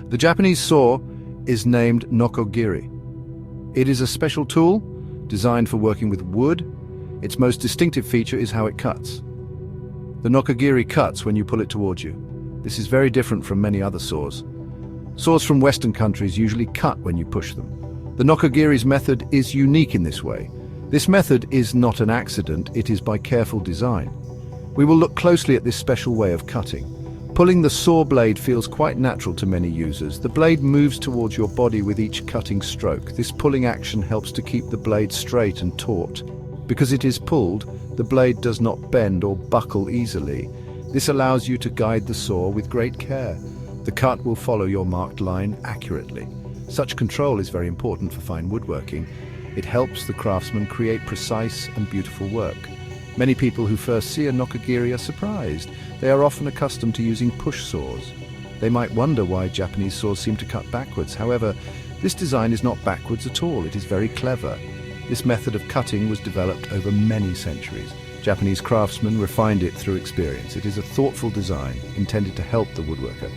The Japanese saw is named Nokogiri. It is a special tool designed for working with wood. Its most distinctive feature is how it cuts. The Nokogiri cuts when you pull it towards you. This is very different from many other saws. Saws from Western countries usually cut when you push them. The Nokogiri's method is unique in this way. This method is not an accident, it is by careful design. We will look closely at this special way of cutting. Pulling the saw blade feels quite natural to many users. The blade moves towards your body with each cutting stroke. This pulling action helps to keep the blade straight and taut. Because it is pulled, the blade does not bend or buckle easily. This allows you to guide the saw with great care. The cut will follow your marked line accurately. Such control is very important for fine woodworking. It helps the craftsman create precise and beautiful work. Many people who first see a Nokogiri are surprised. They are often accustomed to using push saws. They might wonder why Japanese saws seem to cut backwards. However, this design is not backwards at all. It is very clever. This method of cutting was developed over many centuries. Japanese craftsmen refined it through experience. It is a thoughtful design intended to help the woodworker.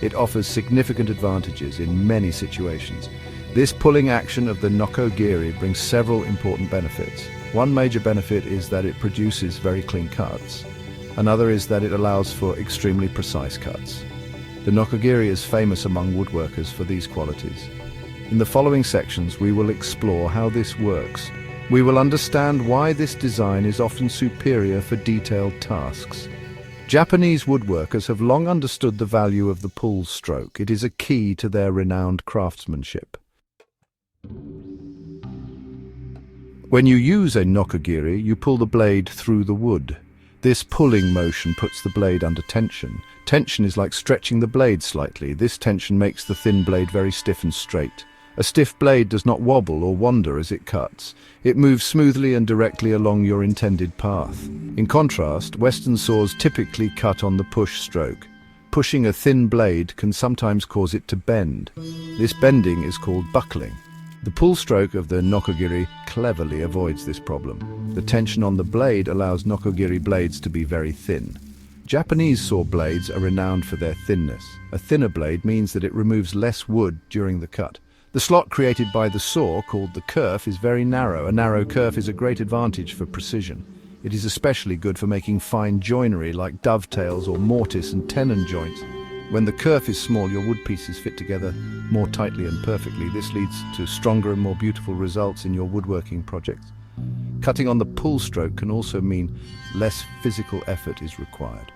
It offers significant advantages in many situations. This pulling action of the Nokogiri brings several important benefits. One major benefit is that it produces very clean cuts. Another is that it allows for extremely precise cuts. The Nokogiri is famous among woodworkers for these qualities. In the following sections, we will explore how this works. We will understand why this design is often superior for detailed tasks. Japanese woodworkers have long understood the value of the pull stroke. It is a key to their renowned craftsmanship. When you use a Nokogiri, you pull the blade through the wood. This pulling motion puts the blade under tension. Tension is like stretching the blade slightly. This tension makes the thin blade very stiff and straight. A stiff blade does not wobble or wander as it cuts. It moves smoothly and directly along your intended path. In contrast, Western saws typically cut on the push stroke. Pushing a thin blade can sometimes cause it to bend. This bending is called buckling. The pull stroke of the Nokogiri cleverly avoids this problem. The tension on the blade allows Nokogiri blades to be very thin. Japanese saw blades are renowned for their thinness. A thinner blade means that it removes less wood during the cut. The slot created by the saw, called the kerf, is very narrow. A narrow kerf is a great advantage for precision. It is especially good for making fine joinery like dovetails or mortise and tenon joints. When the kerf is small, your wood pieces fit together more tightly and perfectly. This leads to stronger and more beautiful results in your woodworking projects. Cutting on the pull stroke can also mean less physical effort is required.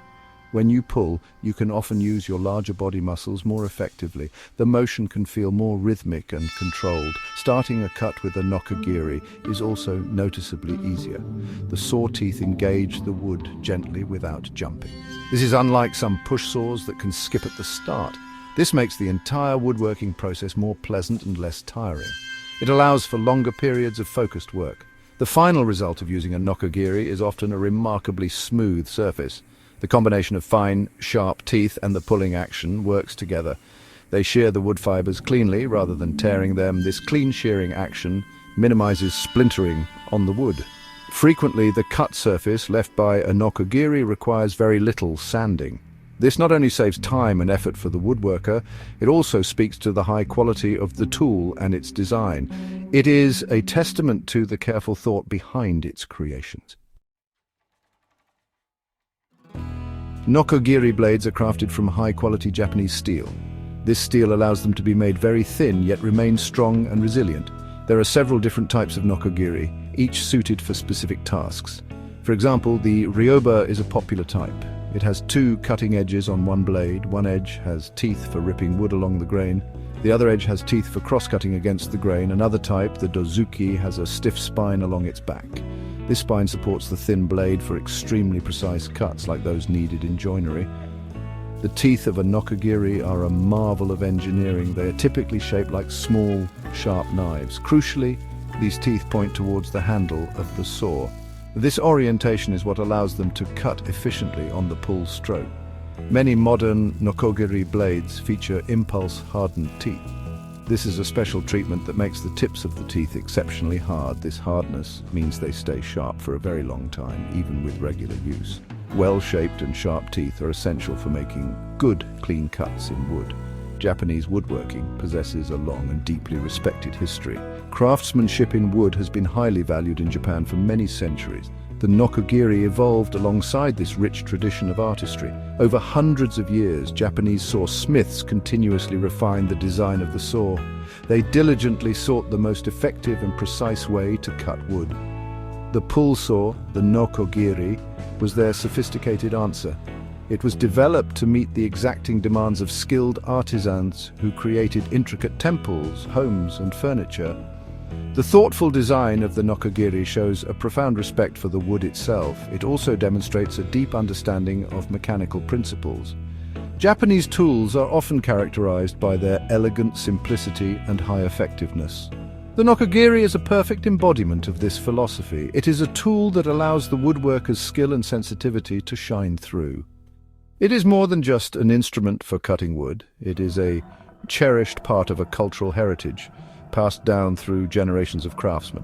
When you pull, you can often use your larger body muscles more effectively. The motion can feel more rhythmic and controlled. Starting a cut with a Nokogiri is also noticeably easier. The saw teeth engage the wood gently without jumping. This is unlike some push saws that can skip at the start. This makes the entire woodworking process more pleasant and less tiring. It allows for longer periods of focused work. The final result of using a Nokogiri is often a remarkably smooth surface. The combination of fine, sharp teeth and the pulling action works together. They shear the wood fibers cleanly rather than tearing them. This clean shearing action minimizes splintering on the wood. Frequently, the cut surface left by a Nokogiri requires very little sanding. This not only saves time and effort for the woodworker, it also speaks to the high quality of the tool and its design. It is a testament to the careful thought behind its creations. Nokogiri blades are crafted from high-quality Japanese steel. This steel allows them to be made very thin yet remain strong and resilient. There are several different types of Nokogiri, each suited for specific tasks. For example, the Ryoba is a popular type. It has two cutting edges on one blade. One edge has teeth for ripping wood along the grain. The other edge has teeth for cross-cutting against the grain. Another type, the Dozuki, has a stiff spine along its back. This spine supports the thin blade for extremely precise cuts like those needed in joinery. The teeth of a Nokogiri are a marvel of engineering. They are typically shaped like small, sharp knives. Crucially, these teeth point towards the handle of the saw. This orientation is what allows them to cut efficiently on the pull stroke. Many modern Nokogiri blades feature impulse-hardened teeth. This is a special treatment that makes the tips of the teeth exceptionally hard. This hardness means they stay sharp for a very long time, even with regular use. Well-shaped and sharp teeth are essential for making good, clean cuts in wood. Japanese woodworking possesses a long and deeply respected history. Craftsmanship in wood has been highly valued in Japan for many centuries. The Nokogiri evolved alongside this rich tradition of artistry. Over hundreds of years, Japanese saw smiths continuously refine the design of the saw. They diligently sought the most effective and precise way to cut wood. The pull saw, the Nokogiri, was their sophisticated answer. It was developed to meet the exacting demands of skilled artisans who created intricate temples, homes, and furniture. The thoughtful design of the Nokogiri shows a profound respect for the wood itself. It also demonstrates a deep understanding of mechanical principles. Japanese tools are often characterized by their elegant simplicity and high effectiveness. The Nokogiri is a perfect embodiment of this philosophy. It is a tool that allows the woodworker's skill and sensitivity to shine through. It is more than just an instrument for cutting wood. It is a cherished part of a cultural heritage, passed down through generations of craftsmen.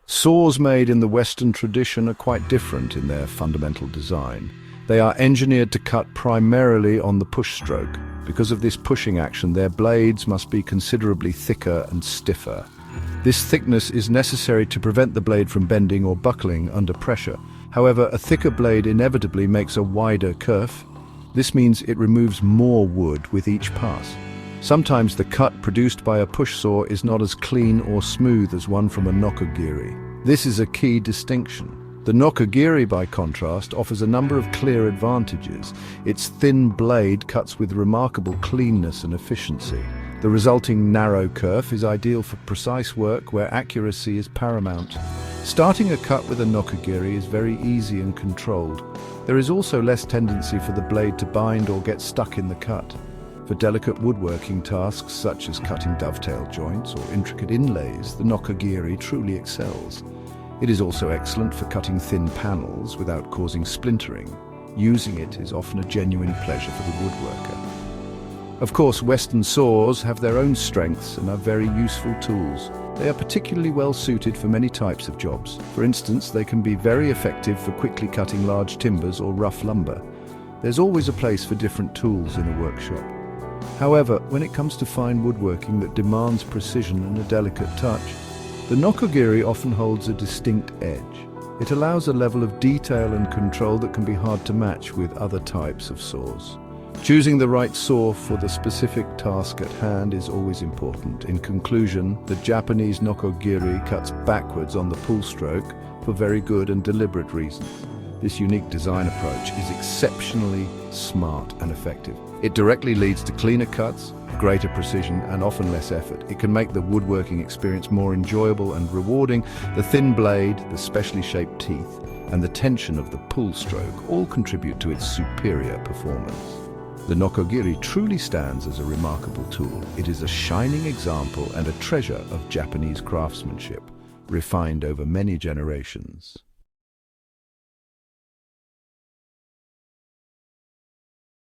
Saws made in the Western tradition are quite different in their fundamental design. They are engineered to cut primarily on the push stroke. Because of this pushing action, their blades must be considerably thicker and stiffer. This thickness is necessary to prevent the blade from bending or buckling under pressure. However, a thicker blade inevitably makes a wider kerf. This means it removes more wood with each pass. Sometimes the cut produced by a push saw is not as clean or smooth as one from a Nokogiri. This is a key distinction. The Nokogiri, by contrast, offers a number of clear advantages. Its thin blade cuts with remarkable cleanness and efficiency. The resulting narrow kerf is ideal for precise work where accuracy is paramount. Starting a cut with a Nokogiri is very easy and controlled. There is also less tendency for the blade to bind or get stuck in the cut. For delicate woodworking tasks such as cutting dovetail joints or intricate inlays, the Nokogiri truly excels. It is also excellent for cutting thin panels without causing splintering. Using it is often a genuine pleasure for the woodworker. Of course, Western saws have their own strengths and are very useful tools. They are particularly well suited for many types of jobs. For instance, they can be very effective for quickly cutting large timbers or rough lumber. There's always a place for different tools in a workshop. However, when it comes to fine woodworking that demands precision and a delicate touch, the Nokogiri often holds a distinct edge. It allows a level of detail and control that can be hard to match with other types of saws. Choosing the right saw for the specific task at hand is always important. In conclusion, the Japanese Nokogiri cuts backwards on the pull stroke for very good and deliberate reasons. This unique design approach is exceptionally smart and effective. It directly leads to cleaner cuts, greater precision, and often less effort. It can make the woodworking experience more enjoyable and rewarding. The thin blade, the specially shaped teeth, and the tension of the pull stroke all contribute to its superior performance. The Nokogiri truly stands as a remarkable tool. It is a shining example and a treasure of Japanese craftsmanship, refined over many generations.